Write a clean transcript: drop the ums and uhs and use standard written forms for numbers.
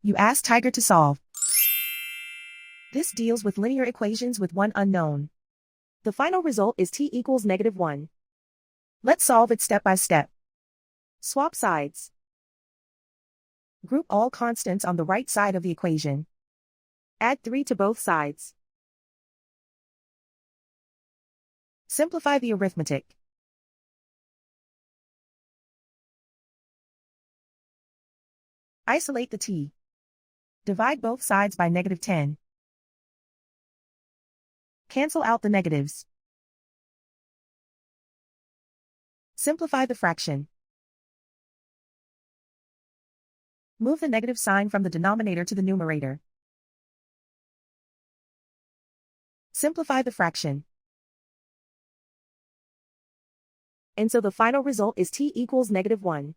You ask Tiger to solve. This deals with linear equations with one unknown. The final result is t equals -1. Let's solve it step by step. Swap sides. Group all constants on the right side of the equation. Add 3 to both sides. Simplify the arithmetic. Isolate the t. Divide both sides by -10. Cancel out the negatives. Simplify the fraction. Move the negative sign from the denominator to the numerator. Simplify the fraction. And so the final result is t equals -1.